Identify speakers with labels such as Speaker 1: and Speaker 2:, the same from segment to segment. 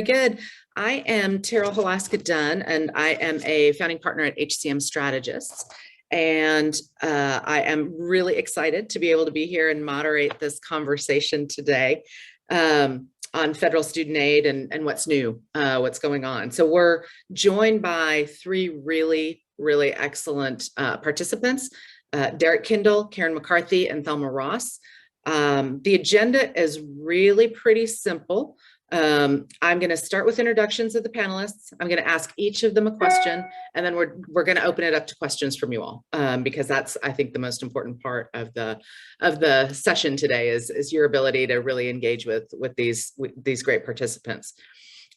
Speaker 1: Good. I am Terrell Halaska Dunn, and I am a founding partner at HCM Strategists. And I am really excited to be able to be here and moderate this conversation today on federal student aid and what's new, what's going on. So we're joined by three really excellent participants, Derek Kindle, Karen McCarthy, and Selma Ross. The agenda is really pretty simple. I'm going to start with introductions of the panelists. I'm going to ask each of them a question, and then we're going to open it up to questions from you all, because that's, I think, the most important part of the session today is your ability to really engage with these great participants.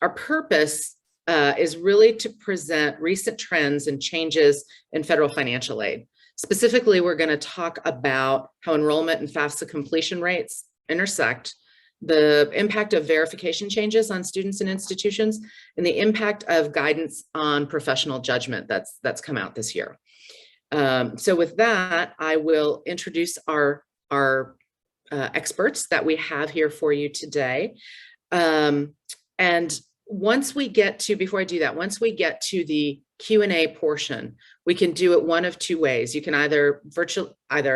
Speaker 1: Our purpose is really to present recent trends and changes in federal financial aid. Specifically, we're going to talk about how enrollment and FAFSA completion rates intersect, the impact of verification changes on students and institutions, and the impact of guidance on professional judgment that's come out this year. So with that, I will introduce our experts that we have here for you today. And once we get to, before I do that, once we get to the Q&A portion, we can do it one of two ways. You can either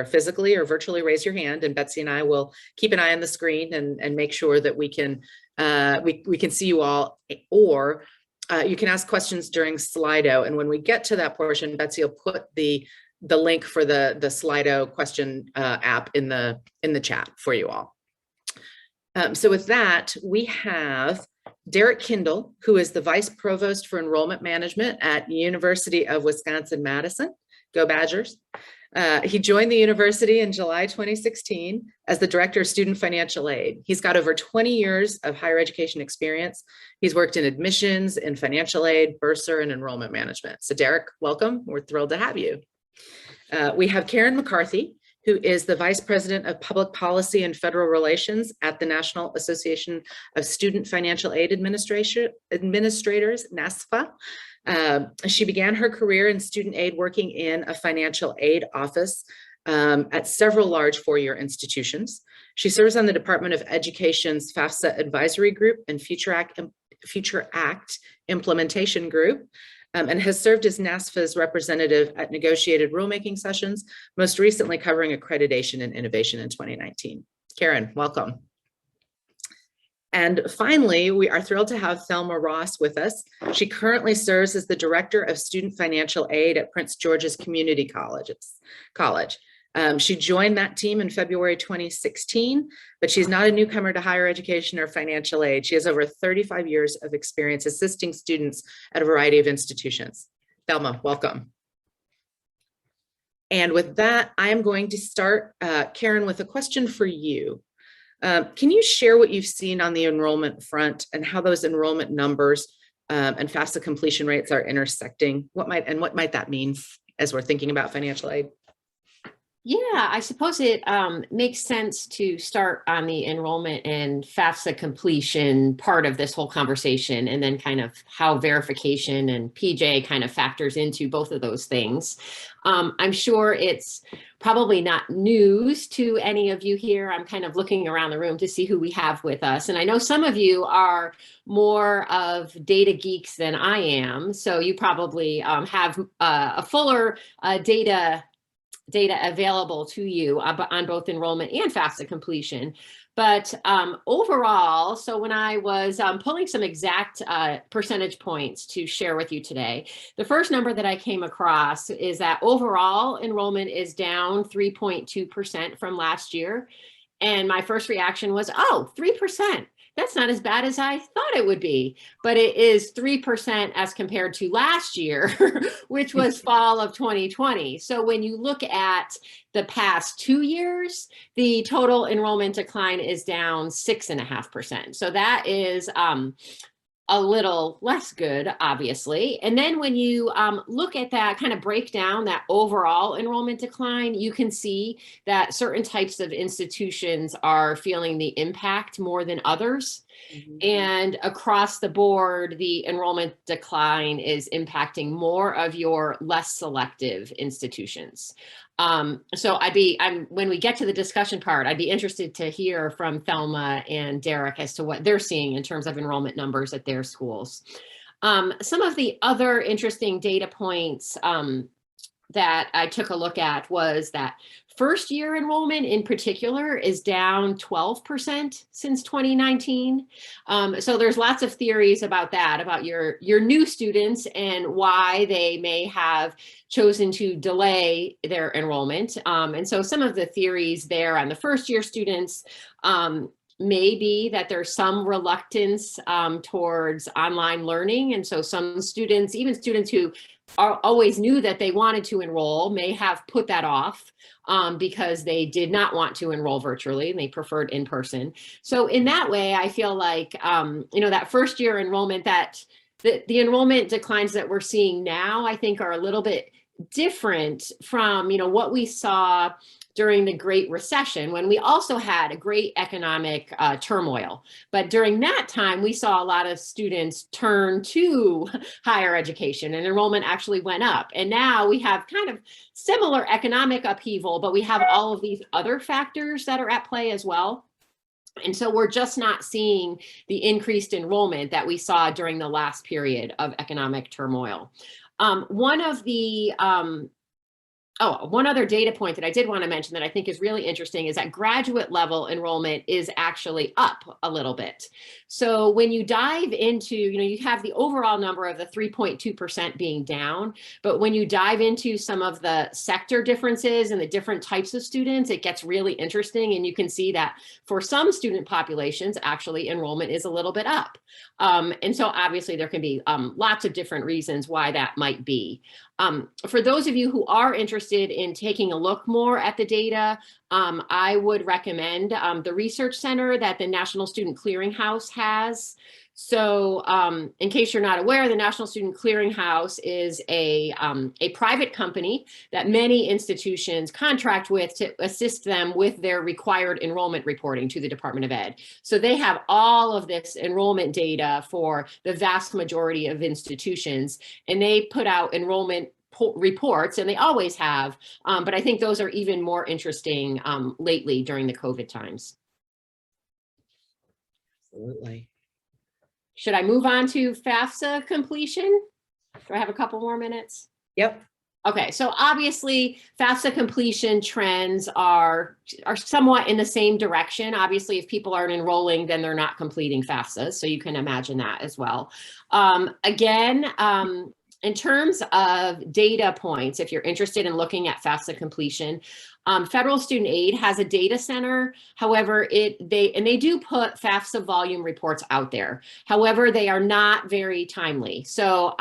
Speaker 1: physically or virtually raise your hand, and Betsy and I will keep an eye on the screen and make sure that we can see you all, or you can ask questions during Slido. And when we get to that portion, Betsy will put the link for the Slido question app in the chat for you all. So with that, we have Derek Kindle, who is the Vice Provost for Enrollment Management at University of Wisconsin-Madison. Go Badgers. He joined the university in July 2016 as the Director of Student Financial Aid. He's got over 20 years of higher education experience. He's worked in admissions, in financial aid, bursar, and enrollment management. So Derek, welcome. We're thrilled to have you. We have Karen McCarthy, who is the Vice President of Public Policy and Federal Relations at the National Association of Student Financial Aid Administrators, NASFA. She began her career in student aid working in a financial aid office at several large four-year institutions. She serves on the Department of Education's FAFSA Advisory Group and Future Act Implementation Group, and has served as NASFA's representative at negotiated rulemaking sessions, most recently covering accreditation and innovation in 2019. Karen, welcome. And finally, we are thrilled to have Selma Ross with us. She currently serves as the Director of Student Financial Aid at Prince George's Community College. She joined that team in February 2016, but she's not a newcomer to higher education or financial aid. She has over 35 years of experience assisting students at a variety of institutions. Selma, welcome. And with that, I am going to start, Karen, with a question for you. Can you share what you've seen on the enrollment front and how those enrollment numbers and FAFSA completion rates are intersecting? What might that mean as we're thinking about financial aid?
Speaker 2: Yeah, I suppose it makes sense to start on the enrollment and FAFSA completion part of this whole conversation, and then kind of how verification and PJ kind of factors into both of those things. I'm sure it's probably not news to any of you here. I'm kind of looking around the room to see who we have with us. And I know some of you are more of data geeks than I am. So you probably have a fuller data available to you on both enrollment and FAFSA completion. But overall, so when I was pulling some exact percentage points to share with you today, the first number that I came across is that overall enrollment is down 3.2% from last year. And my first reaction was, oh, 3%. That's not as bad as I thought it would be, but it is 3% as compared to last year, which was fall of 2020. So when you look at the past 2 years, the total enrollment decline is down 6.5%. So that is a little less good, obviously. And then when you look at that, kind of break down that overall enrollment decline, you can see that certain types of institutions are feeling the impact more than others. Mm-hmm. And across the board, the enrollment decline is impacting more of your less selective institutions. So when we get to the discussion part, I'd be interested to hear from Thelma and Derek as to what they're seeing in terms of enrollment numbers at their schools. Some of the other interesting data points that I took a look at was that first year enrollment in particular is down 12% since 2019. So there's lots of theories about that, about your new students and why they may have chosen to delay their enrollment. And so some of the theories there on the first year students may be that there's some reluctance towards online learning. And so some students, even students who always knew that they wanted to enroll, may have put that off because they did not want to enroll virtually and they preferred in person. So in that way, I feel like, that first year enrollment, that the enrollment declines that we're seeing now, I think are a little bit different from, what we saw during the Great Recession, when we also had a great economic turmoil. But during that time, we saw a lot of students turn to higher education and enrollment actually went up. And now we have kind of similar economic upheaval, but we have all of these other factors that are at play as well. And so we're just not seeing the increased enrollment that we saw during the last period of economic turmoil. One other data point that I did want to mention that I think is really interesting is that graduate level enrollment is actually up a little bit. So when you dive into, you have the overall number of the 3.2% being down, but when you dive into some of the sector differences and the different types of students, it gets really interesting. And you can see that for some student populations, actually enrollment is a little bit up. And so obviously there can be lots of different reasons why that might be. For those of you who are interested in taking a look more at the data, I would recommend the research center that the National Student Clearinghouse has. So in case you're not aware, the National Student Clearinghouse is a private company that many institutions contract with to assist them with their required enrollment reporting to the Department of Ed. So they have all of this enrollment data for the vast majority of institutions, and they put out enrollment reports, and they always have, but I think those are even more interesting lately during the COVID times.
Speaker 1: Absolutely.
Speaker 2: Should I move on to FAFSA completion? Do I have a couple more minutes?
Speaker 1: Yep.
Speaker 2: Okay, so obviously FAFSA completion trends are somewhat in the same direction. Obviously, if people aren't enrolling, then they're not completing FAFSA. So you can imagine that as well. In terms of data points, if you're interested in looking at FAFSA completion, Federal Student Aid has a data center. However, they do put FAFSA volume reports out there. However, they are not very timely. So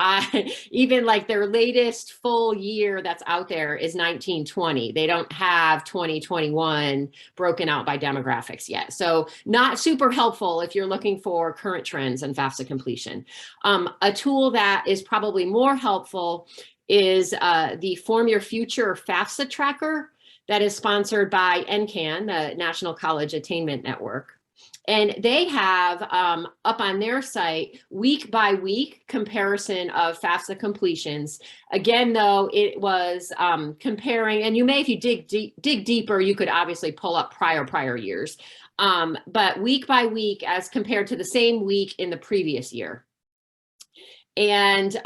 Speaker 2: even like their latest full year that's out there is 1920. They don't have 2021 broken out by demographics yet. So not super helpful if you're looking for current trends in FAFSA completion. A tool that is probably more helpful is the Form Your Future FAFSA tracker that is sponsored by NCAN, the National College Attainment Network. And they have up on their site week by week comparison of FAFSA completions. Again, though, it was comparing, and you may, if you dig deeper, you could obviously pull up prior years, but week by week as compared to the same week in the previous year. And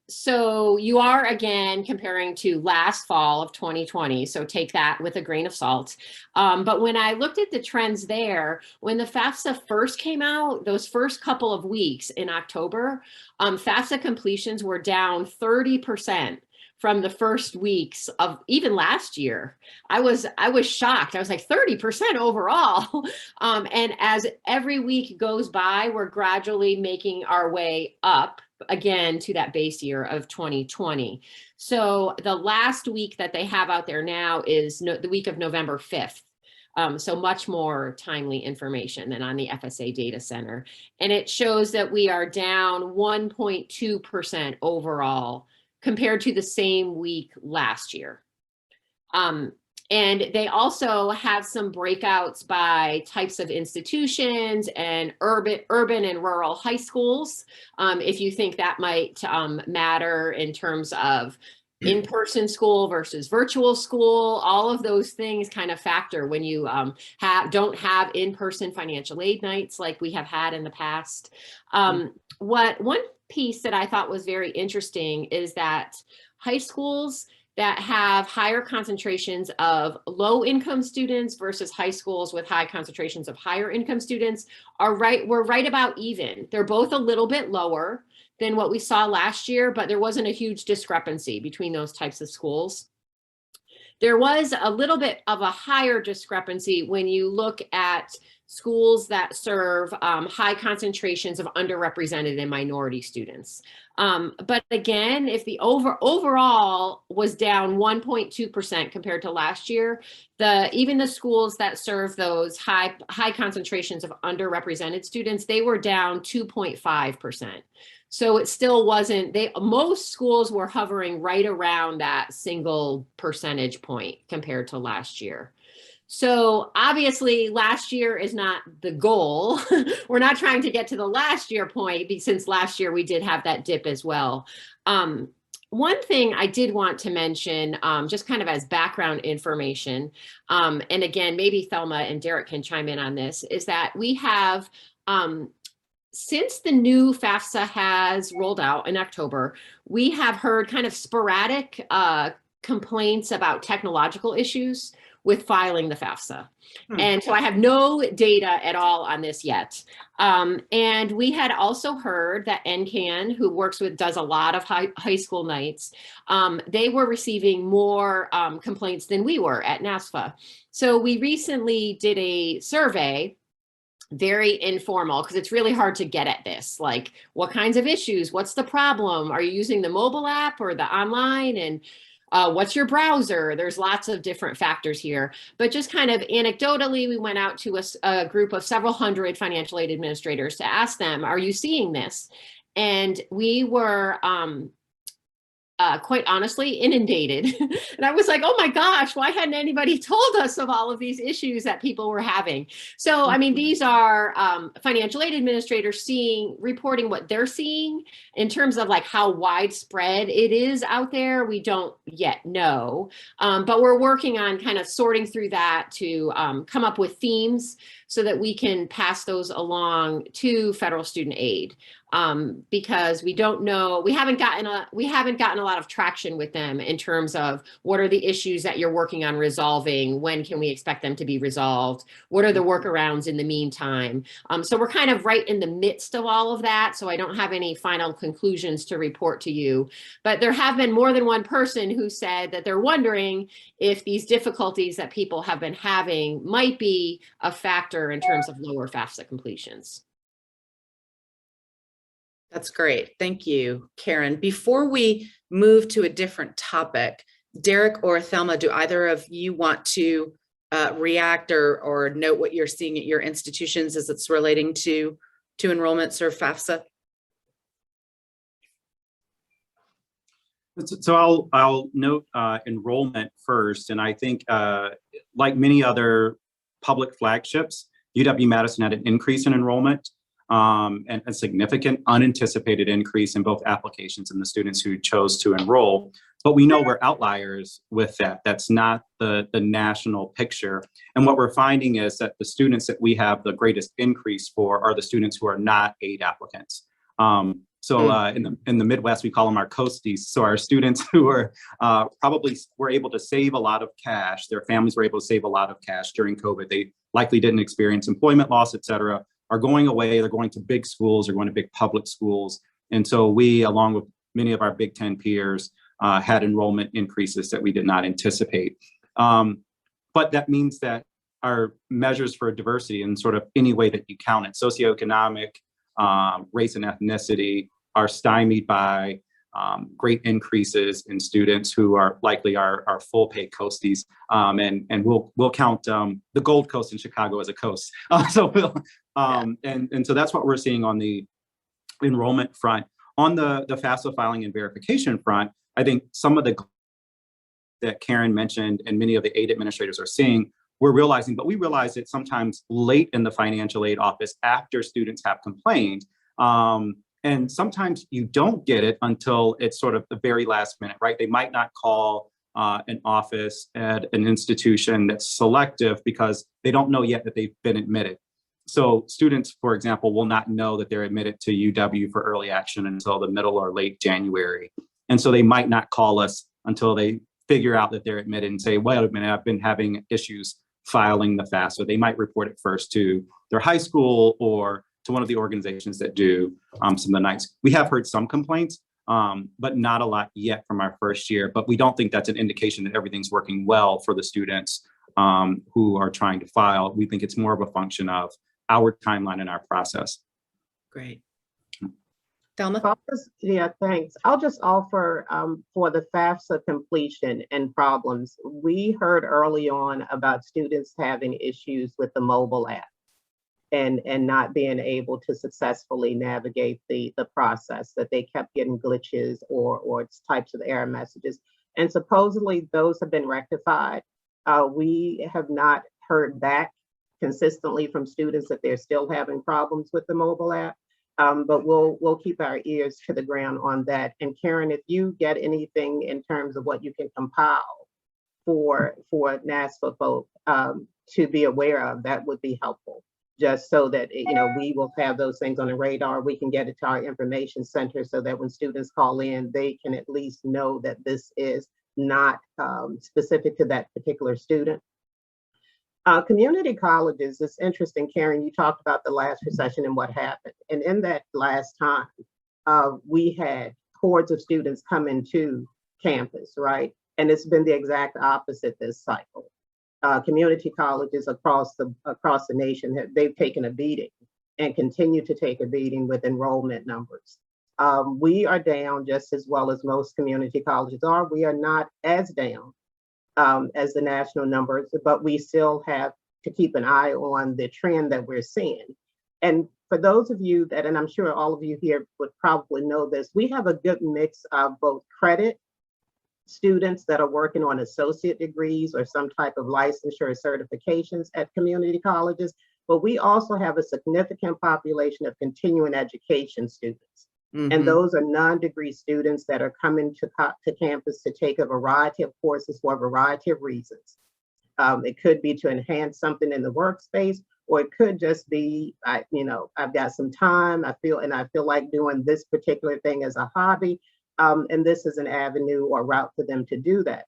Speaker 2: so you are again comparing to last fall of 2020. So take that with a grain of salt. But when I looked at the trends there, when the FAFSA first came out, those first couple of weeks in October, FAFSA completions were down 30% from the first weeks of even last year. I was shocked. I was like 30% overall. And as every week goes by, we're gradually making our way up again to that base year of 2020. So the last week that they have out there now is the week of November 5th. So much more timely information than on the FSA data center. And it shows that we are down 1.2% overall compared to the same week last year. And they also have some breakouts by types of institutions and urban and rural high schools. If you think that might matter in terms of in-person school versus virtual school. All of those things kind of factor when you don't have in-person financial aid nights like we have had in the past. One piece that I thought was very interesting is that high schools that have higher concentrations of low income students versus high schools with high concentrations of higher income students were right about even. They're both a little bit lower than what we saw last year, but there wasn't a huge discrepancy between those types of schools. There was a little bit of a higher discrepancy when you look at schools that serve high concentrations of underrepresented and minority students. But again, if the overall was down 1.2% compared to last year, even the schools that serve those high concentrations of underrepresented students, they were down 2.5%. So it still wasn't, most schools were hovering right around that single percentage point compared to last year. So obviously last year is not the goal. We're not trying to get to the last year point, since last year we did have that dip as well. One thing I did want to mention, just kind of as background information, and again, maybe Thelma and Derek can chime in on this, is that we have, since the new FAFSA has rolled out in October, we have heard kind of sporadic complaints about technological issues with filing the FAFSA. And so I have no data at all on this yet. And we had also heard that NCAN, who does a lot of high school nights, they were receiving more complaints than we were at NASFA. So we recently did a survey, very informal, because it's really hard to get at this. Like, what kinds of issues? What's the problem? Are you using the mobile app or the online? And what's your browser? There's lots of different factors here. But just kind of anecdotally, we went out to a group of several hundred financial aid administrators to ask them, are you seeing this? And we were quite honestly inundated. And I was like, oh my gosh, why hadn't anybody told us of all of these issues that people were having? So, I mean, these are financial aid administrators reporting what they're seeing in terms of like how widespread it is out there. We don't yet know, but we're working on kind of sorting through that to come up with themes so that we can pass those along to federal student aid. Because we don't know, we haven't gotten a lot of traction with them in terms of what are the issues that you're working on resolving, when can we expect them to be resolved, what are the workarounds in the meantime. So we're kind of right in the midst of all of that, so I don't have any final conclusions to report to you, but there have been more than one person who said that they're wondering if these difficulties that people have been having might be a factor in terms of lower FAFSA completions.
Speaker 1: That's great. Thank you, Karen. Before we move to a different topic, Derek or Thelma, do either of you want to react or note what you're seeing at your institutions as it's relating to enrollments or FAFSA?
Speaker 3: So I'll note enrollment first, and I think like many other public flagships, UW-Madison had an increase in enrollment. And a significant unanticipated increase in both applications and the students who chose to enroll. But we know we're outliers with that. That's not the national picture. And what we're finding is that the students that we have the greatest increase for are the students who are not aid applicants. In the Midwest, we call them our coasties. So our students who are probably were able to save a lot of cash, their families were able to save a lot of cash during COVID. They likely didn't experience employment loss, et cetera, are going away, they're going to big schools, they're going to big public schools. And so we, along with many of our Big Ten peers, had enrollment increases that we did not anticipate. But that means that our measures for diversity in sort of any way that you count it, socioeconomic, race and ethnicity, are stymied by great increases in students who are likely our full pay coasties. And we'll count the Gold Coast in Chicago as a coast. And so that's what we're seeing on the enrollment front. On the FAFSA filing and verification front, I think some of the that Karen mentioned and many of the aid administrators are seeing, we're realizing, but we realize it sometimes late in the financial aid office after students have complained. And sometimes you don't get it until it's sort of the very last minute, right? They might not call an office at an institution that's selective because they don't know yet that they've been admitted. So students, for example, will not know that they're admitted to UW for early action until the middle or late January. And so they might not call us until they figure out that they're admitted and say, wait a minute, I've been having issues filing the FAFSA. They might report it first to their high school or to one of the organizations that do some of the nights. We have heard some complaints, but not a lot yet from our first year. But we don't think that's an indication that everything's working well for the students who are trying to file. We think it's more of a function of our timeline and our process.
Speaker 1: Great. Selma?
Speaker 4: Yeah, thanks. I'll just offer for the FAFSA completion and problems. We heard early on about students having issues with the mobile app and not being able to successfully navigate the process, that they kept getting glitches or types of error messages. And supposedly those have been rectified. We have not heard back consistently from students that they're still having problems with the mobile app. But we'll keep our ears to the ground on that. And Karen, if you get anything in terms of what you can compile for NASFA folk to be aware of, that would be helpful. Just so that, you know, we will have those things on the radar. We can get it to our information center so that when students call in, they can at least know that this is not specific to that particular student. Community colleges, it's interesting, Karen, you talked about the last recession and what happened. And in that last time, we had hordes of students come into campus, right? And it's been the exact opposite this cycle. Community colleges across the nation, they've taken a beating and continue to take a beating with enrollment numbers. We are down just as well as most community colleges are. We are not as down as the national numbers, but we still have to keep an eye on the trend that we're seeing. And for those of you that, and I'm sure all of you here would probably know this, we have a good mix of both credit students that are working on associate degrees or some type of licensure or certifications at community colleges, but we also have a significant population of continuing education students. Mm-hmm. And those are non-degree students that are coming to campus to take a variety of courses for a variety of reasons. It could be to enhance something in the workspace, or it could just be, I've got some time, I feel like doing this particular thing as a hobby, and this is an avenue or route for them to do that.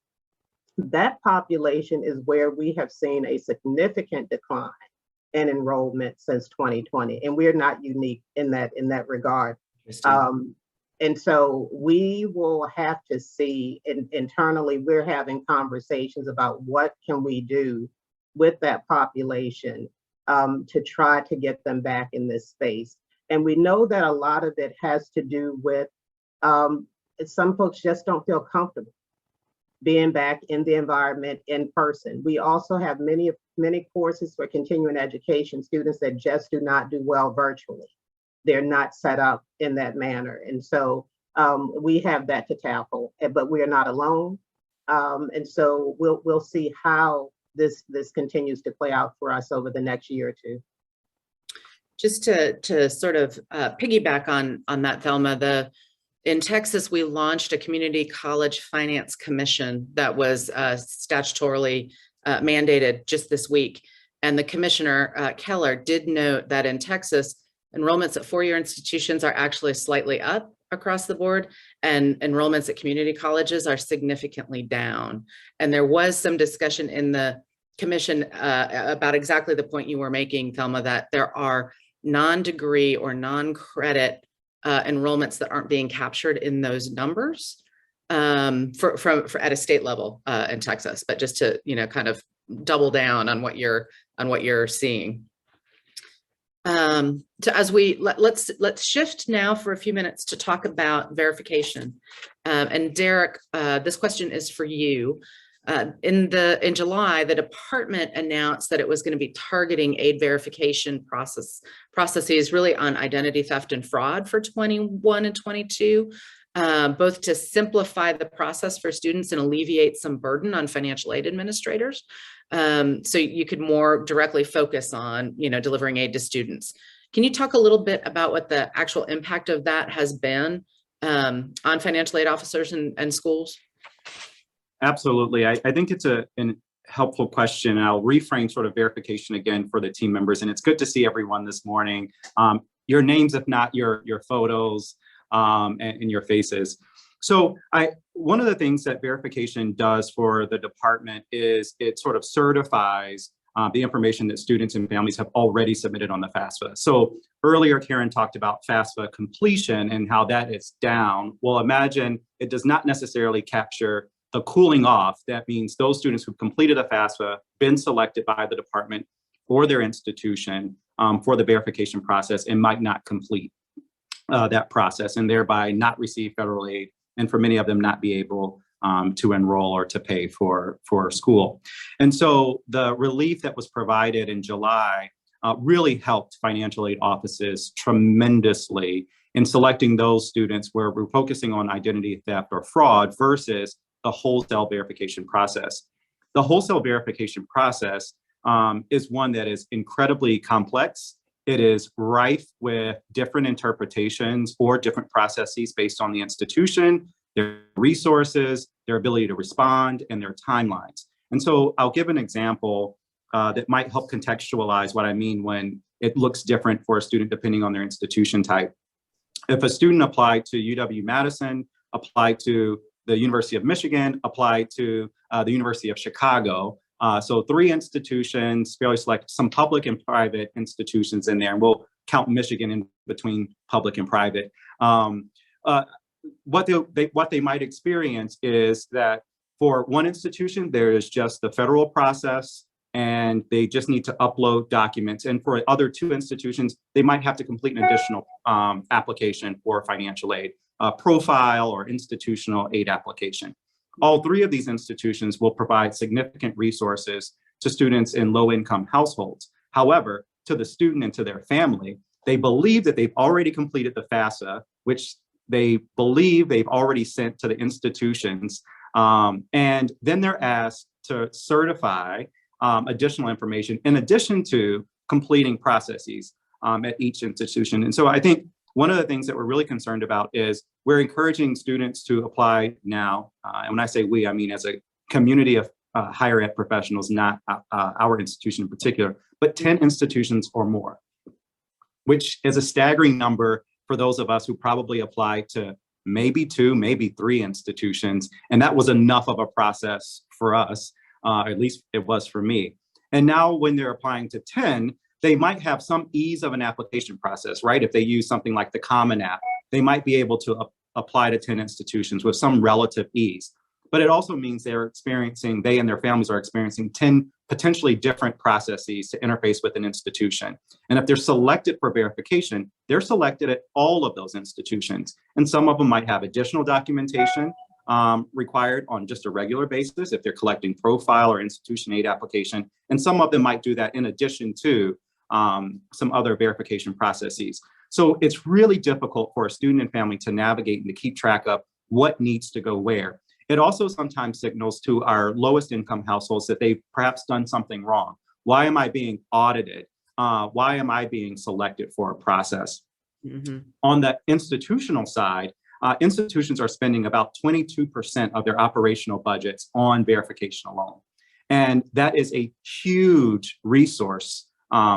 Speaker 4: That population is where we have seen a significant decline in enrollment since 2020, and we're not unique in that regard. And so we will have to see internally, we're having conversations about what can we do with that population to try to get them back in this space. And we know that a lot of it has to do with some folks just don't feel comfortable being back in the environment in person. We also have many courses for continuing education students that just do not do well virtually. They're not set up in that manner. And so we have that to tackle, but we are not alone. And so we'll see how this continues to play out for us over the next year or two.
Speaker 1: Just to sort of piggyback on that, Thelma, in Texas, we launched a community college finance commission that was statutorily mandated just this week. And the commissioner, Keller, did note that in Texas, enrollments at four-year institutions are actually slightly up across the board, and enrollments at community colleges are significantly down. And there was some discussion in the commission about exactly the point you were making, Thelma, that there are non-degree or non-credit enrollments that aren't being captured in those numbers for at a state level in Texas. But just to kind of double down on what you're seeing. So as let's shift now for a few minutes to talk about verification. And Derek, this question is for you. In July, the department announced that it was going to be targeting aid verification processes really on identity theft and fraud for 21 and 22, both to simplify the process for students and alleviate some burden on financial aid administrators. So you could more directly focus on, delivering aid to students. Can you talk a little bit about what the actual impact of that has been on financial aid officers and schools?
Speaker 3: Absolutely. I think it's a helpful question. I'll reframe sort of verification again for the team members. And it's good to see everyone this morning. Your names, if not your photos and your faces. So one of the things that verification does for the department is it sort of certifies the information that students and families have already submitted on the FAFSA. So earlier, Karen talked about FAFSA completion and how that is down. Well, imagine it does not necessarily capture the cooling off. That means those students who've completed a FAFSA, been selected by the department or their institution for the verification process and might not complete that process and thereby not receive federal aid, and for many of them not be able to enroll or to pay for school. And so the relief that was provided in July really helped financial aid offices tremendously in selecting those students where we're focusing on identity theft or fraud versus the wholesale verification process. The wholesale verification process is one that is incredibly complex. It is rife with different interpretations or different processes based on the institution, their resources, their ability to respond, and their timelines. And so I'll give an example that might help contextualize what I mean when it looks different for a student depending on their institution type. If a student applied to UW-Madison, applied to the University of Michigan, applied to the University of Chicago, so 3 institutions, fairly select, some public and private institutions in there, and we'll count Michigan in between public and private. What they might experience is that for one institution, there is just the federal process and they just need to upload documents. And for other 2 institutions, they might have to complete an additional application for financial aid, profile or institutional aid application. All 3 of these institutions will provide significant resources to students in low-income households. However, to the student and to their family, they believe that they've already completed the FAFSA, which they believe they've already sent to the institutions. And then they're asked to certify additional information in addition to completing processes at each institution. And so I think one of the things that we're really concerned about is we're encouraging students to apply now. And when I say we, I mean as a community of higher ed professionals, not our institution in particular, but 10 institutions or more, which is a staggering number for those of us who probably applied to maybe 2, maybe 3 institutions. And that was enough of a process for us, at least it was for me. And now when they're applying to 10, they might have some ease of an application process, right? If they use something like the Common App, they might be able to apply to 10 institutions with some relative ease. But it also means they and their families are experiencing 10 potentially different processes to interface with an institution. And if they're selected for verification, they're selected at all of those institutions. And some of them might have additional documentation required on just a regular basis if they're collecting profile or institution aid application. And some of them might do that in addition to some other verification processes. So it's really difficult for a student and family to navigate and to keep track of what needs to go where. It also sometimes signals to our lowest income households that they've perhaps done something wrong. Why am I being audited? Why am I being selected for a process? Mm-hmm. On the institutional side, institutions are spending about 22% of their operational budgets on verification alone. And that is a huge resource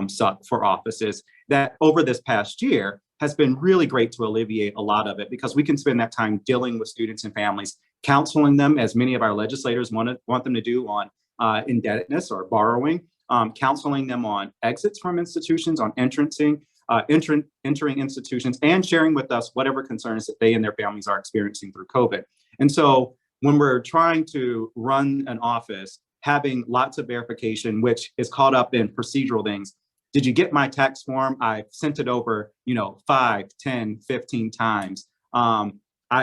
Speaker 3: suck for offices that over this past year has been really great to alleviate a lot of it, because we can spend that time dealing with students and families, counseling them, as many of our legislators want them to do, on indebtedness or borrowing, counseling them on exits from institutions, on entering institutions, and sharing with us whatever concerns that they and their families are experiencing through COVID. And so when we're trying to run an office, having lots of verification, which is caught up in procedural things. Did you get my tax form? I've sent it over, 5, 10, 15 times. I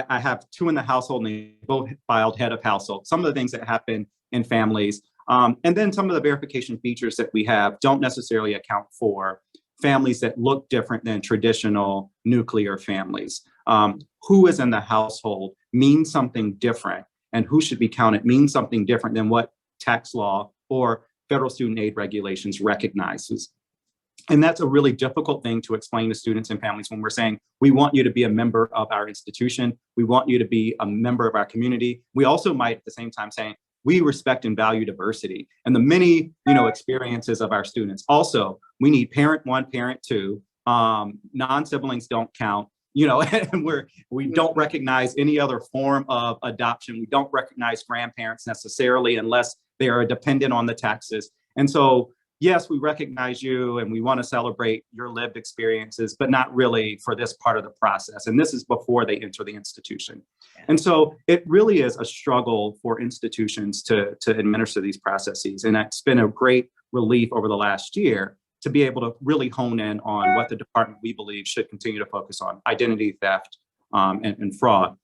Speaker 3: have 2 in the household and they both filed head of household. Some of the things that happen in families. And then some of the verification features that we have don't necessarily account for families that look different than traditional nuclear families. Who is in the household means something different, and who should be counted means something different than what tax law or federal student aid regulations recognizes. And that's a really difficult thing to explain to students and families when we're saying, we want you to be a member of our institution. We want you to be a member of our community. We also might at the same time saying, we respect and value diversity and the many, experiences of our students. Also, we need parent one, parent two. Non-siblings don't count, and we don't recognize any other form of adoption. We don't recognize grandparents necessarily unless they are dependent on the taxes. And so, yes, we recognize you and we want to celebrate your lived experiences, but not really for this part of the process. And this is before they enter the institution. And so it really is a struggle for institutions to administer these processes. And it's been a great relief over the last year to be able to really hone in on what the department we believe should continue to focus on: identity theft and fraud.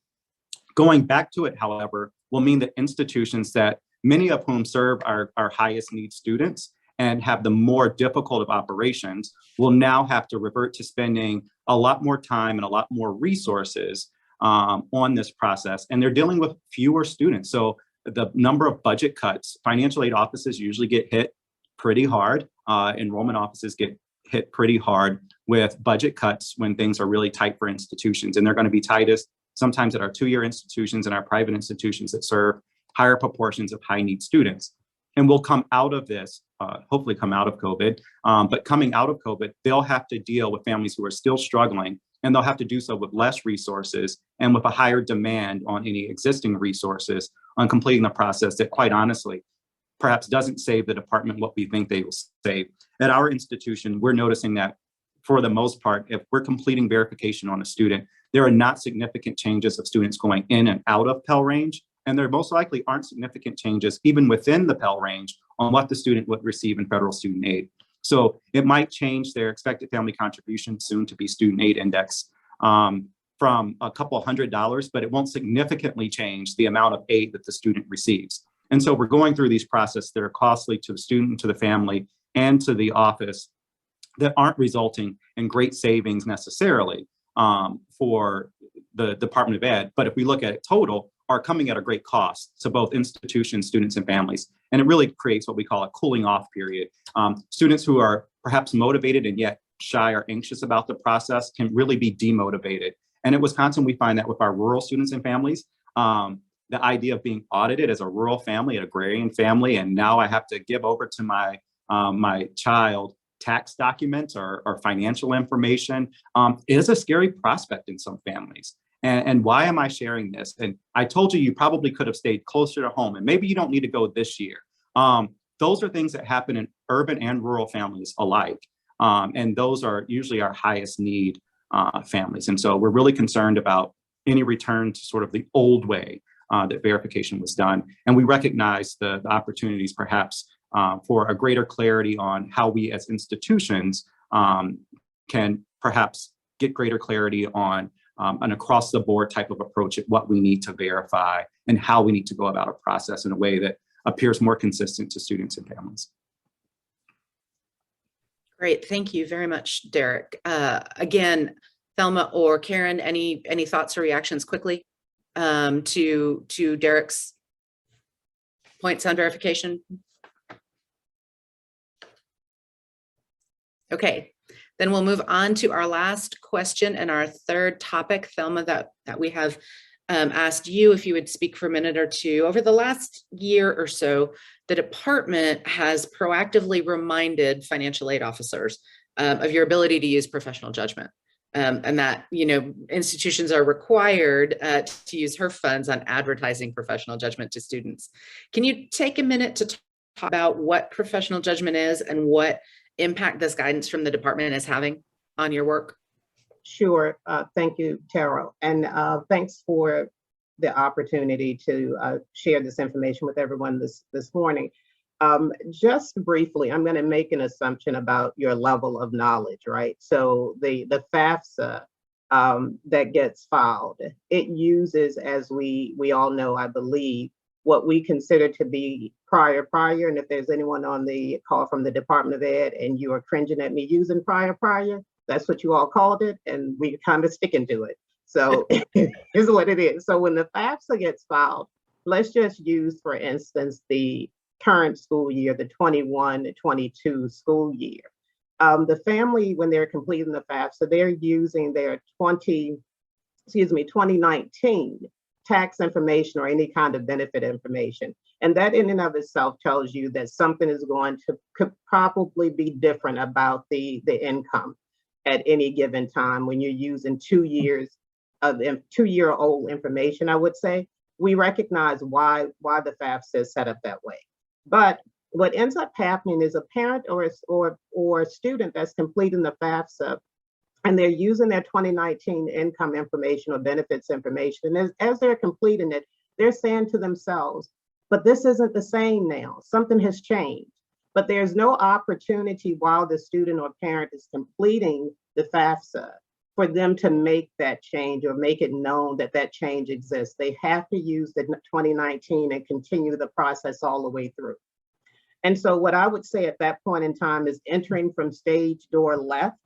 Speaker 3: Going back to it, however, will mean that institutions that many of whom serve our highest need students and have the more difficult of operations will now have to revert to spending a lot more time and a lot more resources on this process. And they're dealing with fewer students. So the number of budget cuts, financial aid offices usually get hit pretty hard. Enrollment offices get hit pretty hard with budget cuts when things are really tight for institutions. And they're going to be tightest sometimes at our two-year institutions and our private institutions that serve higher proportions of high need students. And we'll come out of this, hopefully come out of COVID, but coming out of COVID, they'll have to deal with families who are still struggling, and they'll have to do so with less resources and with a higher demand on any existing resources on completing the process that, quite honestly, perhaps doesn't save the department what we think they will save. At our institution, we're noticing that for the most part, if we're completing verification on a student, there are not significant changes of students going in and out of Pell range. And there most likely aren't significant changes even within the Pell range on what the student would receive in federal student aid. So it might change their expected family contribution, soon to be student aid index, from a couple $100, but it won't significantly change the amount of aid that the student receives. And so we're going through these processes that are costly to the student, to the family, and to the office that aren't resulting in great savings necessarily for the Department of Ed. But if we look at it total, are coming at a great cost to both institutions, students, and families. And it really creates what we call a cooling off period. Students who are perhaps motivated and yet shy or anxious about the process can really be demotivated. And at Wisconsin, we find that with our rural students and families, the idea of being audited as a rural family, an agrarian family, and now I have to give over to my my child tax documents or financial information is a scary prospect in some families. And why am I sharing this? And I told you, you probably could have stayed closer to home, and maybe you don't need to go this year. Those are things that happen in urban and rural families alike. And those are usually our highest need families. And so we're really concerned about any return to sort of the old way that verification was done. And we recognize the opportunities perhaps for a greater clarity on how we as institutions can perhaps get greater clarity on an across the board type of approach at what we need to verify and how we need to go about a process in a way that appears more consistent to students and families.
Speaker 1: Great, thank you very much, Derek. Again, Thelma or Karen, any thoughts or reactions quickly to Derek's points on verification? Okay. Then we'll move on to our last question and our third topic, Thelma, that we have asked you if you would speak for a minute or two. Over the last year or so, the department has proactively reminded financial aid officers of your ability to use professional judgment, and that institutions are required to use HERF funds on advertising professional judgment to students. Can you take a minute to talk about what professional judgment is and what impact this guidance from the department is having on your work?
Speaker 4: Sure. Thank you, Tara. And thanks for the opportunity to share this information with everyone this morning. Just briefly, I'm going to make an assumption about your level of knowledge, right? So the FAFSA that gets filed, it uses, as we all know, I believe, what we consider to be prior. And if there's anyone on the call from the Department of Ed and you are cringing at me using prior, that's what you all called it, and we kind of sticking to it. So here's what it is. So when the FAFSA gets filed, let's just use, for instance, the current school year, the 21-22 school year. The family, when they're completing the FAFSA, they're using their 2019 tax information or any kind of benefit information. And that in and of itself tells you that something is going to could probably be different about the income at any given time when you're using 2 years of 2-year-old information, I would say. We recognize why the FAFSA is set up that way. But what ends up happening is a parent or a student that's completing the FAFSA and they're using their 2019 income information or benefits information. And as they're completing it, they're saying to themselves, but this isn't the same now. Something has changed. But there's no opportunity while the student or parent is completing the FAFSA for them to make that change or make it known that that change exists. They have to use the 2019 and continue the process all the way through. And so what I would say at that point in time is entering from stage door left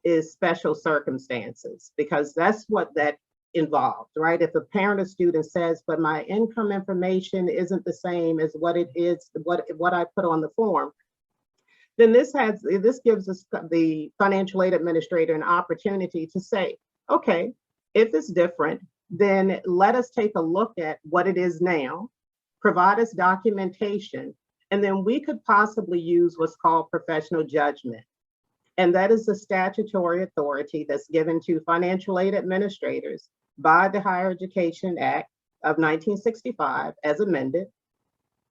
Speaker 4: is special circumstances, because that's what that involved, right? If a parent or student says, but my income information isn't the same as what it is, what I put on the form, then this gives us the financial aid administrator an opportunity to say, okay, if it's different, then let us take a look at what it is now, provide us documentation, and then we could possibly use what's called professional judgment. And that is the statutory authority that's given to financial aid administrators by the Higher Education Act of 1965 as amended.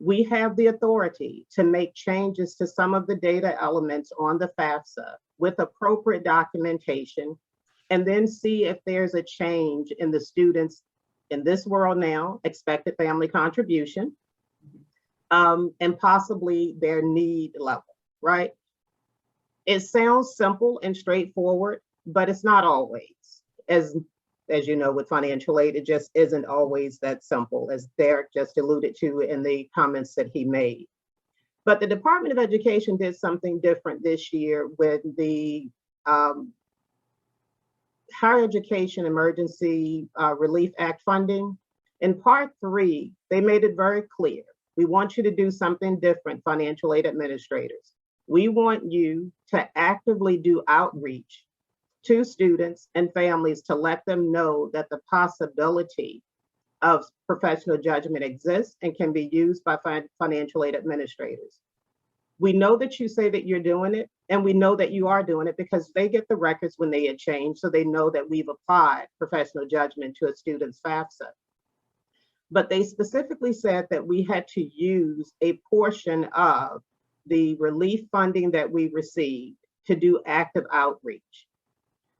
Speaker 4: We have the authority to make changes to some of the data elements on the FAFSA with appropriate documentation, and then see if there's a change in the students in this world now, expected family contribution, and possibly their need level, right? It sounds simple and straightforward, but it's not always. As you know, with financial aid, it just isn't always that simple, as Derek just alluded to in the comments that he made. But the Department of Education did something different this year with the Higher Education Emergency Relief Act funding. In Part 3, they made it very clear. We want you to do something different, financial aid administrators. We want you to actively do outreach to students and families to let them know that the possibility of professional judgment exists and can be used by financial aid administrators. We know that you say that you're doing it, and we know that you are doing it because they get the records when they had changed, so they know that we've applied professional judgment to a student's FAFSA. But they specifically said that we had to use a portion of the relief funding that we received to do active outreach,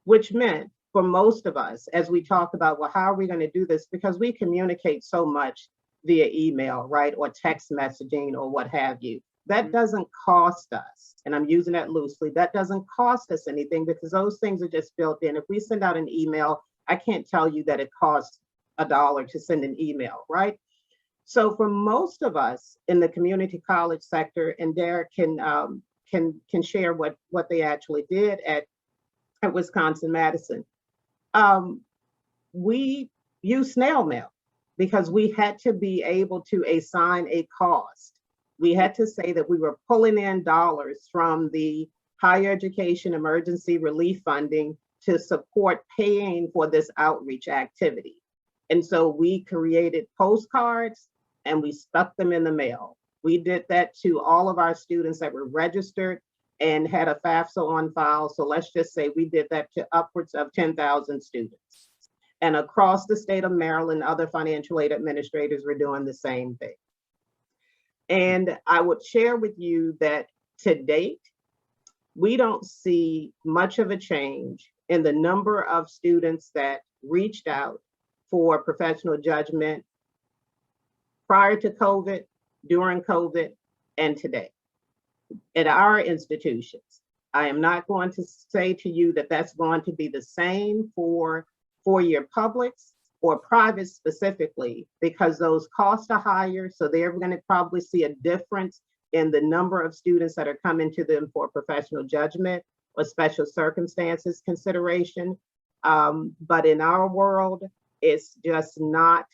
Speaker 4: which meant for most of us, as we talk about, well, how are we going to do this? Because we communicate so much via email, right? Or text messaging or what have you. That doesn't cost us, and I'm using that loosely, that doesn't cost us anything because those things are just built in. If we send out an email, I can't tell you that it costs $1 to send an email, right? So for most of us in the community college sector, and Derek can share what they actually did at Wisconsin-Madison, we use snail mail because we had to be able to assign a cost. We had to say that we were pulling in dollars from the Higher Education Emergency Relief Funding to support paying for this outreach activity. And so we created postcards and we stuck them in the mail. We did that to all of our students that were registered and had a FAFSA on file. So let's just say we did that to upwards of 10,000 students. And across the state of Maryland, other financial aid administrators were doing the same thing. And I would share with you that to date, we don't see much of a change in the number of students that reached out for professional judgment prior to COVID, during COVID, and today at our institutions. I am not going to say to you that that's going to be the same for four-year publics or private specifically, because those costs are higher. So they're going to probably see a difference in the number of students that are coming to them for professional judgment or special circumstances consideration. But in our world, it's just not,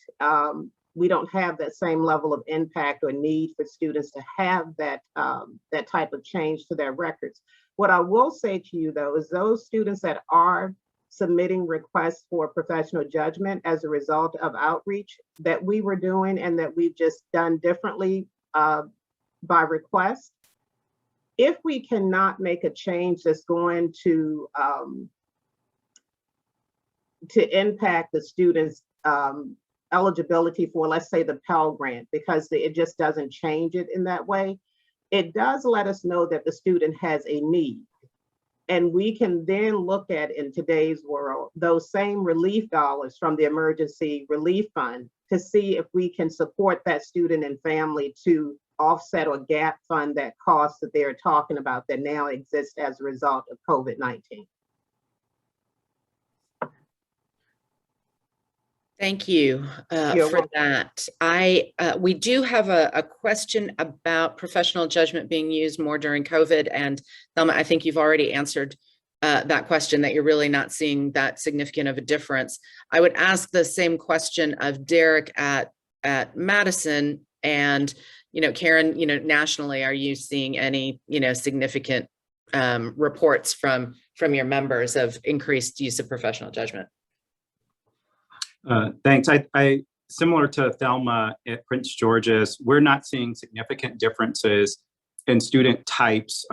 Speaker 4: we don't have that same level of impact or need for students to have that, that type of change to their records. What I will say to you though, is those students that are submitting requests for professional judgment as a result of outreach that we were doing and that we've just done differently by request, if we cannot make a change that's going to impact the students' eligibility for, let's say, the Pell Grant, because it just doesn't change it in that way, it does let us know that the student has a need. And we can then look at, in today's world, those same relief dollars from the Emergency Relief Fund to see if we can support that student and family to offset or gap fund that cost that they're talking about that now exists as a result of COVID-19.
Speaker 1: Thank you for that. We do have a question about professional judgment being used more during COVID, and Selma, I think you've already answered that question, that you're really not seeing that significant of a difference. I would ask the same question of Derek at Madison, and Karen, nationally, are you seeing any significant reports from your members of increased use of professional judgment?
Speaker 3: Thanks. I similar to Thelma at Prince George's, we're not seeing significant differences in student types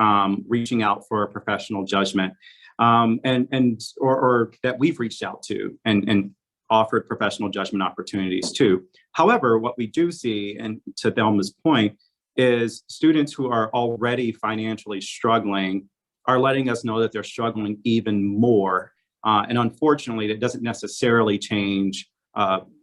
Speaker 3: reaching out for a professional judgment, or that we've reached out to and offered professional judgment opportunities too. However, what we do see, and to Thelma's point, is students who are already financially struggling are letting us know that they're struggling even more. And unfortunately, that doesn't necessarily change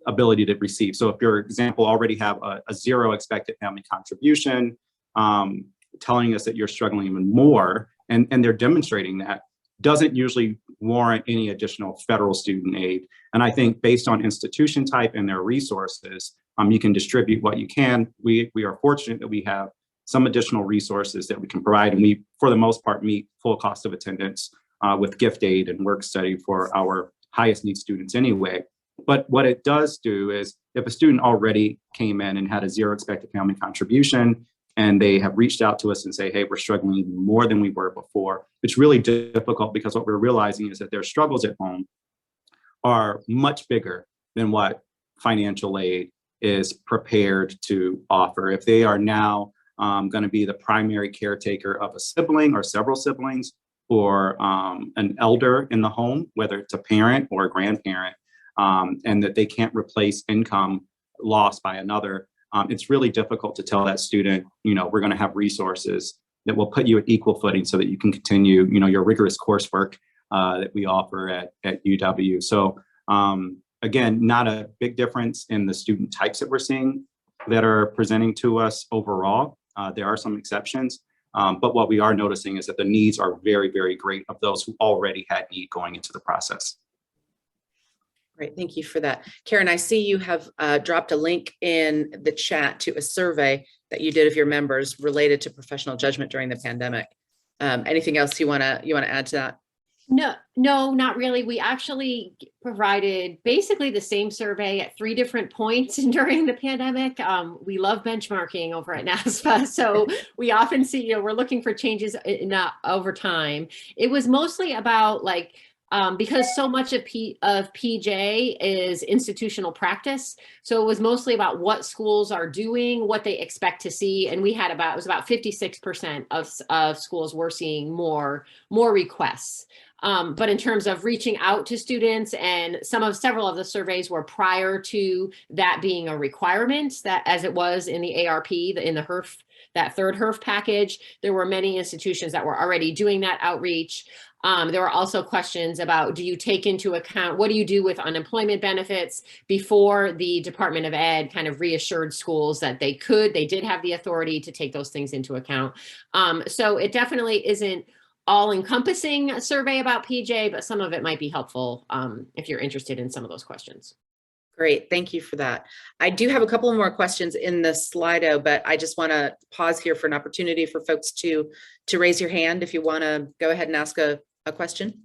Speaker 3: ability to receive. So if your example already have a zero expected family contribution, telling us that you're struggling even more, and they're demonstrating that, doesn't usually warrant any additional federal student aid. And I think based on institution type and their resources, you can distribute what you can. We are fortunate that we have some additional resources that we can provide, and we, for the most part, meet full cost of attendance with gift aid and work study for our highest need students anyway. But what it does do is, if a student already came in and had a zero expected family contribution, and they have reached out to us and say, hey, we're struggling even more than we were before, it's really difficult, because what we're realizing is that their struggles at home are much bigger than what financial aid is prepared to offer. If they are now going to be the primary caretaker of a sibling or several siblings, or an elder in the home, whether it's a parent or a grandparent, and that they can't replace income lost by another, it's really difficult to tell that student, we're going to have resources that will put you at equal footing so that you can continue, your rigorous coursework that we offer at UW. So again, not a big difference in the student types that we're seeing that are presenting to us overall. There are some exceptions. But what we are noticing is that the needs are very, very great of those who already had need going into the process.
Speaker 1: Great, thank you for that. Karen, I see you have dropped a link in the chat to a survey that you did of your members related to professional judgment during the pandemic. Anything else you want to add to that?
Speaker 2: No, not really. We actually provided basically the same survey at 3 different points during the pandemic. We love benchmarking over at NASPA, so we often see, we're looking for changes over time. It was mostly about because so much of PJ is institutional practice. So it was mostly about what schools are doing, what they expect to see. And it was about 56% of schools were seeing more requests. But in terms of reaching out to students, and several of the surveys were prior to that being a requirement, that as it was in the ARP, in the HERF, that third HERF package, there were many institutions that were already doing that outreach. There were also questions about, do you take into account, what do you do with unemployment benefits? Before the Department of Ed kind of reassured schools that they did have the authority to take those things into account. So it definitely isn't all-encompassing survey about PJ, but some of it might be helpful if you're interested in some of those questions.
Speaker 1: Great, thank you for that. I do have a couple more questions in the Slido, but I just want to pause here for an opportunity for folks to raise your hand if you want to go ahead and ask a question.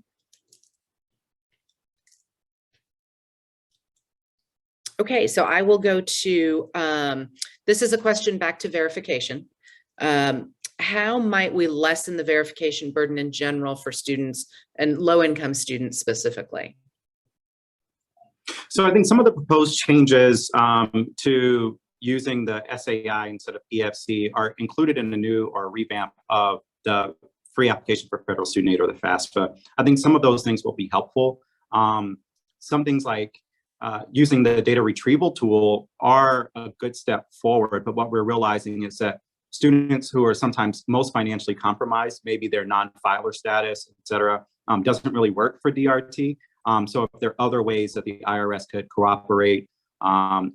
Speaker 1: Okay, so I will go to, this is a question back to verification. how might we lessen the verification burden in general for students and low-income students specifically?
Speaker 3: So I think some of the proposed changes to using the SAI instead of EFC are included in the new or revamp of the free application for federal student aid, or the FAFSA. I think some of those things will be helpful. Some things like using the data retrieval tool are a good step forward, but what we're realizing is that students who are sometimes most financially compromised, maybe their non-filer status, et cetera, doesn't really work for DRT. So if there are other ways that the IRS could cooperate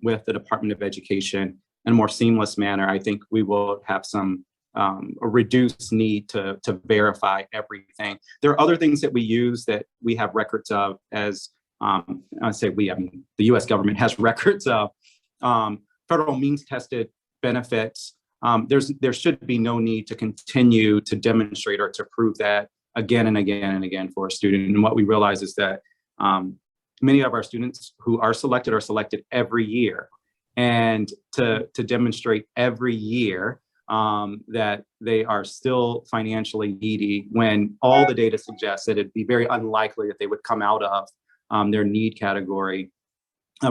Speaker 3: with the Department of Education in a more seamless manner, I think we will have some a reduced need to verify everything. There are other things that we use that we have records of as, I mean, the US government has records of federal means tested benefits. There should be no need to continue to demonstrate or to prove that again and again and again for a student. And what we realize is that many of our students who are selected every year. And to demonstrate every year that they are still financially needy, when all the data suggests that it'd be very unlikely that they would come out of their need category,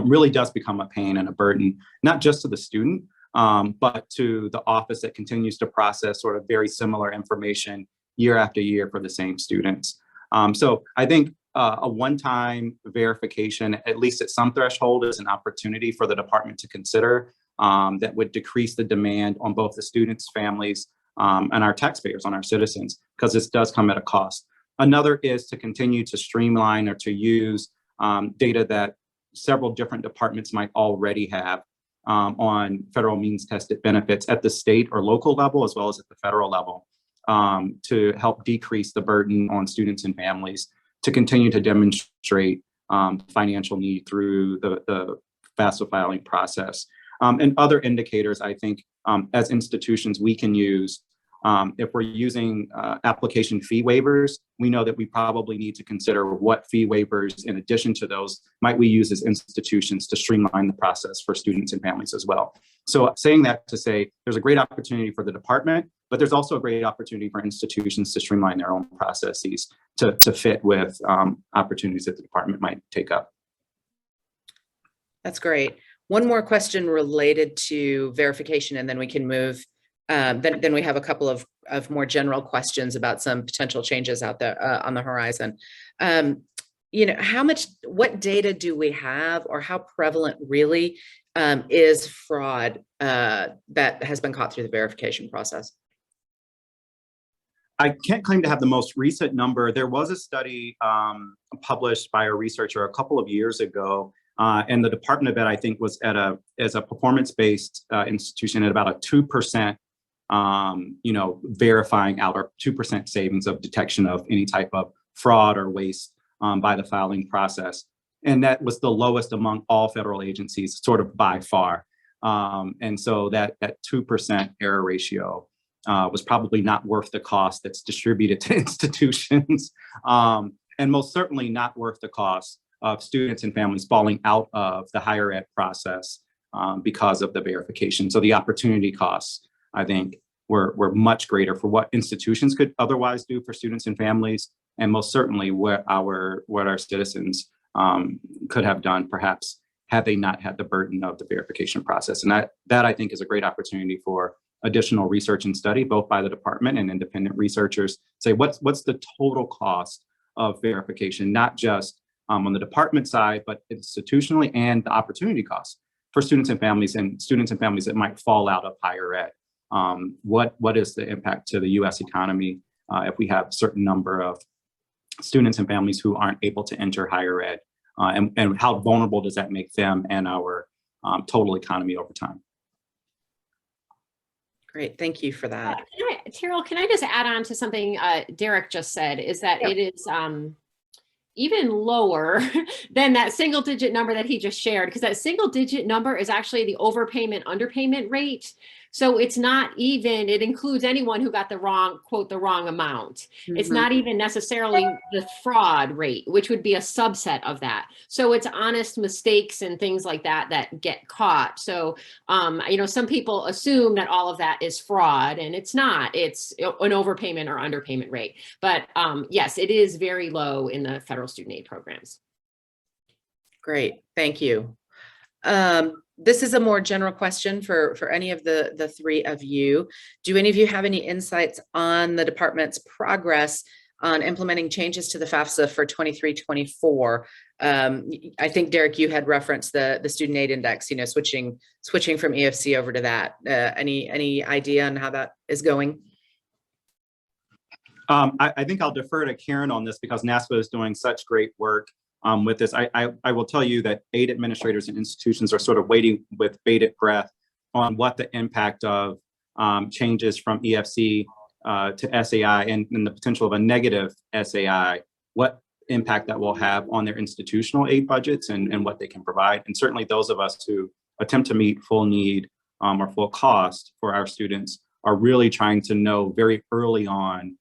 Speaker 3: really does become a pain and a burden, not just to the student, but to the office that continues to process sort of very similar information year after year for the same students. So I think a one-time verification, at least at some threshold, is an opportunity for the department to consider that would decrease the demand on both the students, families, and our taxpayers, on our citizens, because this does come at a cost. Another is to continue to streamline or to use data that several different departments might already have on federal means tested benefits at the state or local level, as well as at the federal level, to help decrease the burden on students and families to continue to demonstrate financial need through the FAFSA filing process. And other indicators, I think, as institutions we can use. If we're using application fee waivers, we know that we probably need to consider what fee waivers, in addition to those, might we use as institutions to streamline the process for students and families as well. So saying that to say, there's a great opportunity for the department, but there's also a great opportunity for institutions to streamline their own processes to fit with opportunities that the department might take up.
Speaker 1: That's great. One more question related to verification, and then we can move. Then we have a couple of more general questions about some potential changes out there on the horizon. You know, what data do we have, or how prevalent really is fraud that has been caught through the verification process?
Speaker 3: I can't claim to have the most recent number. There was a study published by a researcher a couple of years ago, and the Department of Ed, I think, was as a performance-based institution at about a 2%, verifying out, or 2% savings of detection of any type of fraud or waste by the filing process. And that was the lowest among all federal agencies, sort of by far. And so that 2% error ratio was probably not worth the cost that's distributed to institutions, and most certainly not worth the cost of students and families falling out of the higher ed process because of the verification. So the opportunity costs, I think, were much greater for what institutions could otherwise do for students and families, and most certainly what our citizens could have done, perhaps, had they not had the burden of the verification process. And that I think is a great opportunity for additional research and study, both by the department and independent researchers. Say what's the total cost of verification, not just on the department side, but institutionally, and the opportunity costs for students and families that might fall out of higher ed. What is the impact to the U.S. economy if we have a certain number of students and families who aren't able to enter higher ed, and how vulnerable does that make them and our total economy over time?
Speaker 1: Great, thank you for that.
Speaker 2: Terrell, can I just add on to something Derek just said, is that it is even lower than that single digit number that he just shared, because that single digit number is actually the overpayment underpayment rate. So it's not even, it includes anyone who got the wrong, quote, the wrong amount. It's
Speaker 1: Mhm.
Speaker 2: not even necessarily the fraud rate, which would be a subset of that. So it's honest mistakes and things like that that get caught. So, you know, some people assume that all of that is fraud, and it's not. It's an overpayment or underpayment rate. But yes, it is very low in the federal student aid programs.
Speaker 1: Great, thank you. This is a more general question for any of the three of you. Do any of you have any insights on the department's progress on implementing changes to the FAFSA for 23-24? I think, Derek, you had referenced the student aid index, you know, switching from EFC over to that. Any idea on how that is going?
Speaker 3: I think I'll defer to Karen on this because NASPA is doing such great work with this. I will tell you that aid administrators and institutions are sort of waiting with bated breath on what the impact of changes from EFC to SAI and the potential of a negative SAI, what impact that will have on their institutional aid budgets and what they can provide. And certainly those of us who attempt to meet full need or full cost for our students are really trying to know very early on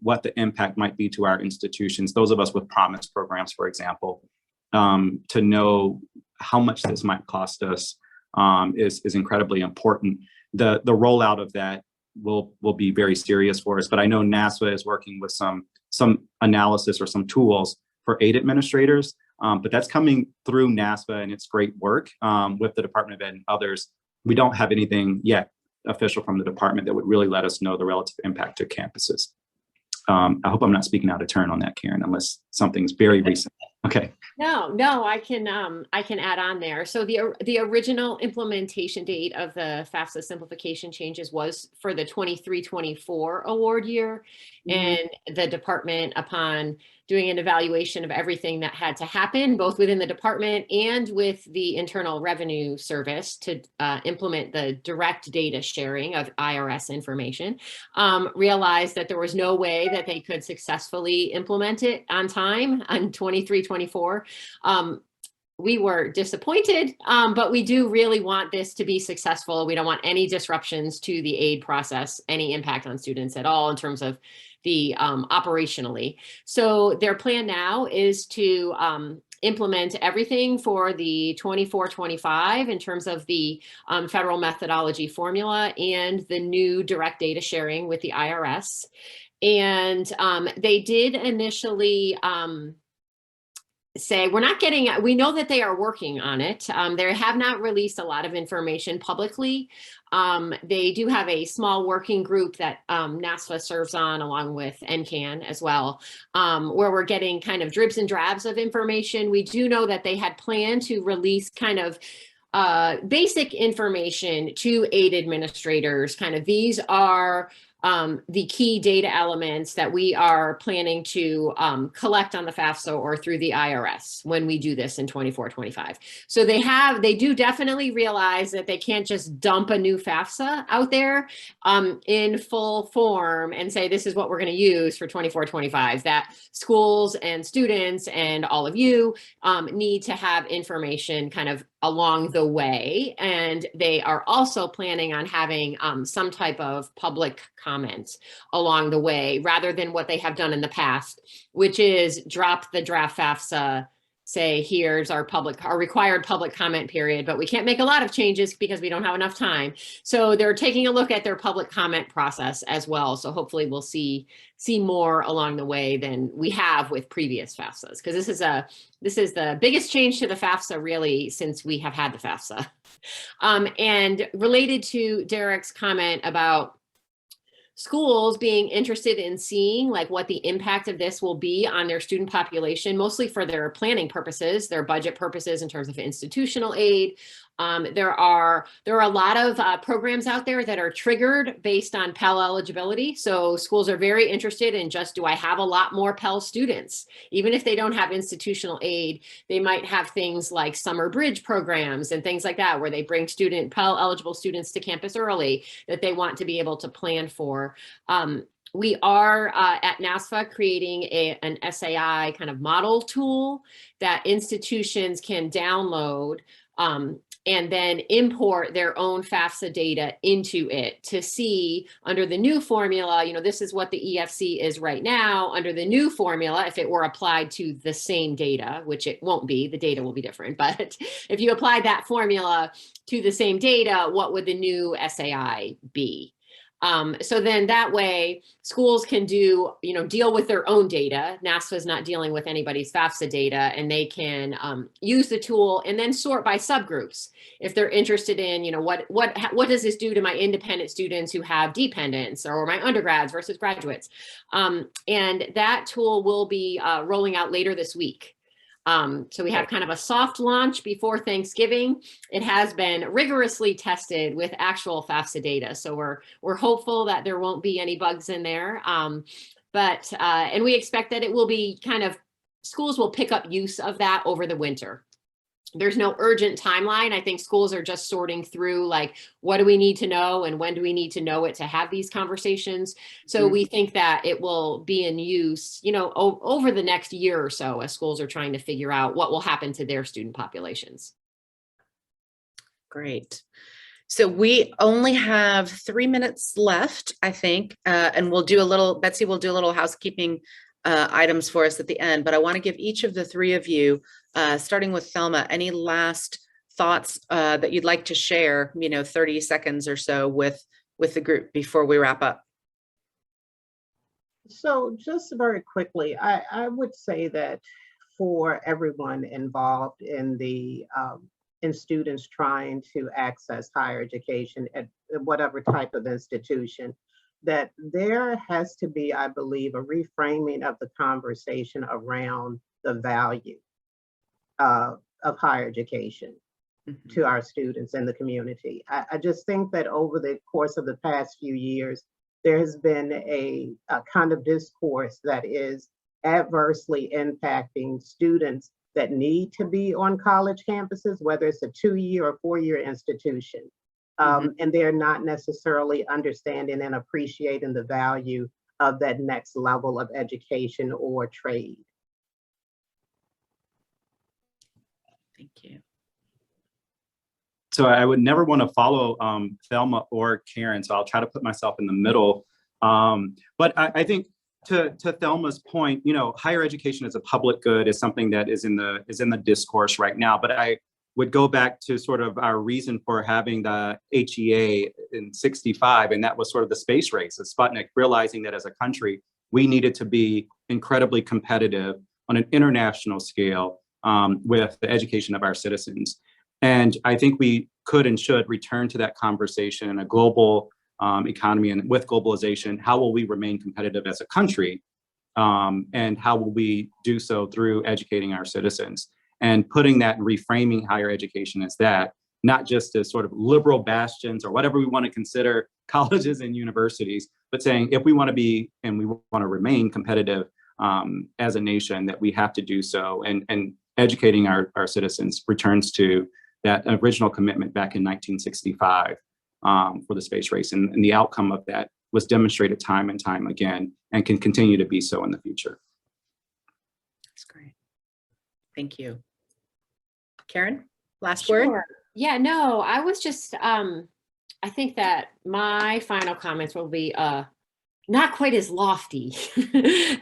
Speaker 3: what the impact might be to our institutions, those of us with promise programs, for example, to know how much this might cost us is incredibly important. The rollout of that will be very serious for us, but I know NASPA is working with some analysis or some tools for aid administrators, but that's coming through NASPA, and it's great work with the Department of Ed and others. We don't have anything yet official from the department that would really let us know the relative impact to campuses. I hope I'm not speaking out of turn on that, Karen, unless something's very recent. Okay.
Speaker 2: No, I can add on there. So the original implementation date of the FAFSA simplification changes was for the 23-24 award year. And the department, upon doing an evaluation of everything that had to happen, both within the department and with the Internal Revenue Service to implement the direct data sharing of IRS information, realized that there was no way that they could successfully implement it on time on 23-24. We were disappointed, but we do really want this to be successful. We don't want any disruptions to the aid process, any impact on students at all in terms of the operationally. So their plan now is to implement everything for the 24-25 in terms of the federal methodology formula and the new direct data sharing with the IRS. And they did initially say, we know that they are working on it. They have not released a lot of information publicly. They do have a small working group that NASPA serves on along with NCAN as well, where we're getting kind of dribs and drabs of information. We do know that they had planned to release kind of basic information to aid administrators. Kind of these are the key data elements that we are planning to collect on the FAFSA or through the IRS when we do this in 24-25. So they do definitely realize that they can't just dump a new FAFSA out there in full form and say, this is what we're going to use for 24-25, that schools and students and all of you need to have information kind of along the way. And they are also planning on having some type of public comments along the way, rather than what they have done in the past, which is drop the draft FAFSA, say, here's our required public comment period, but we can't make a lot of changes because we don't have enough time. So they're taking a look at their public comment process as well. So hopefully we'll see more along the way than we have with previous FAFSAs, because this is the biggest change to the FAFSA really since we have had the FAFSA. And related to Derek's comment about schools being interested in seeing like what the impact of this will be on their student population, mostly for their planning purposes, their budget purposes in terms of institutional aid. There are a lot of programs out there that are triggered based on Pell eligibility. So schools are very interested in just, do I have a lot more Pell students? Even if they don't have institutional aid, they might have things like summer bridge programs and things like that, where they bring Pell eligible students to campus early that they want to be able to plan for. We are at NASFA creating an SAI kind of model tool that institutions can download and then import their own FAFSA data into it to see under the new formula, you know, this is what the EFC is right now. Under the new formula, if it were applied to the same data, which it won't be, the data will be different, but if you apply that formula to the same data, what would the new SAI be? So then that way schools can do, you know, deal with their own data. NASFA is not dealing with anybody's FAFSA data, and they can use the tool and then sort by subgroups. If they're interested in, you know, what does this do to my independent students who have dependents, or my undergrads versus graduates? And that tool will be rolling out later this week. So we have kind of a soft launch before Thanksgiving. It has been rigorously tested with actual FAFSA data. So we're hopeful that there won't be any bugs in there. And we expect that it will be kind of, schools will pick up use of that over the winter. There's no urgent timeline. I think schools are just sorting through, like, what do we need to know and when do we need to know it to have these conversations? So we think that it will be in use, you know, over the next year or so, as schools are trying to figure out what will happen to their student populations.
Speaker 1: Great. So we only have 3 minutes left, I think, and we'll do a little, Betsy will do a little housekeeping items for us at the end, but I want to give each of the three of you, starting with Selma, any last thoughts that you'd like to share, you know, 30 seconds or so with the group before we wrap up.
Speaker 4: So just very quickly, I would say that for everyone involved in in students trying to access higher education at whatever type of institution, that there has to be, I believe, a reframing of the conversation around the value of higher education to our students and the community. I just think that over the course of the past few years, there has been a kind of discourse that is adversely impacting students that need to be on college campuses, whether it's a 2-year or 4-year institution. And they're not necessarily understanding and appreciating the value of that next level of education or trade.
Speaker 1: Thank you.
Speaker 3: So I would never want to follow Thelma or Karen, so I'll try to put myself in the middle. But I think to Thelma's point, you know, higher education as a public good is something that is in the discourse right now. But I would go back to sort of our reason for having the HEA in '65, and that was sort of the space race of Sputnik, realizing that as a country, we needed to be incredibly competitive on an international scale with the education of our citizens. And I think we could and should return to that conversation in a global economy, and with globalization, how will we remain competitive as a country? And how will we do so through educating our citizens? And putting that and reframing higher education as that, not just as sort of liberal bastions or whatever we want to consider colleges and universities, but saying if we want to be and we want to remain competitive as a nation, that we have to do so. And educating our citizens returns to that original commitment back in 1965 for the space race. And the outcome of that was demonstrated time and time again and can continue to be so in the future.
Speaker 1: That's great. Thank you. Karen, last
Speaker 2: Sure.
Speaker 1: word?
Speaker 2: Yeah, no, I was just, I think that my final comments will be not quite as lofty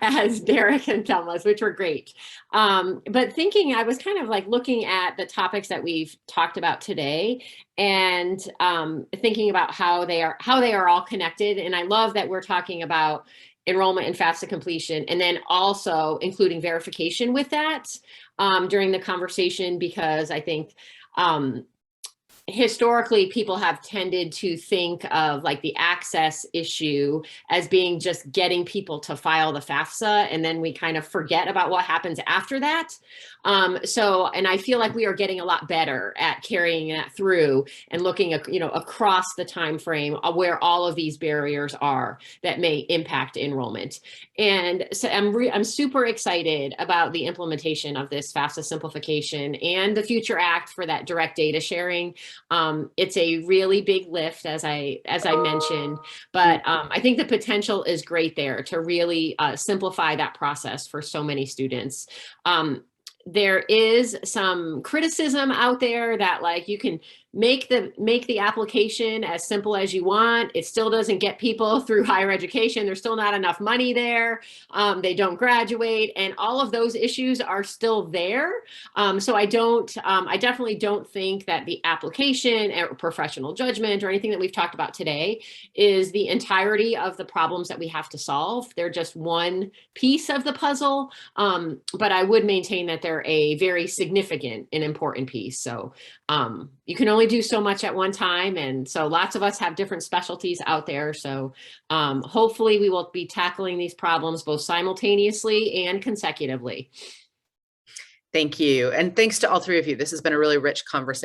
Speaker 2: as Derek and Thelma's, which were great. But thinking, I was kind of like looking at the topics that we've talked about today and thinking about how they are all connected. And I love that we're talking about enrollment and FAFSA completion, and then also including verification with that during the conversation, because I think historically people have tended to think of like the access issue as being just getting people to file the FAFSA, and then we kind of forget about what happens after that. And I feel like we are getting a lot better at carrying that through and looking at, across the time frame where all of these barriers are that may impact enrollment. And so I'm super excited about the implementation of this FAFSA simplification and the Future Act for that direct data sharing. It's a really big lift, as I mentioned, but I think the potential is great there to really simplify that process for so many students. There is some criticism out there that like you can make the application as simple as you want. It still doesn't get people through higher education. There's still not enough money there. They don't graduate, and all of those issues are still there. So I definitely don't think that the application or professional judgment or anything that we've talked about today is the entirety of the problems that we have to solve. They're just one piece of the puzzle. But I would maintain that they're a very significant and important piece. So you can only do so much at one time. And so lots of us have different specialties out there. So hopefully we will be tackling these problems both simultaneously and consecutively.
Speaker 1: Thank you. And thanks to all three of you. This has been a really rich conversation.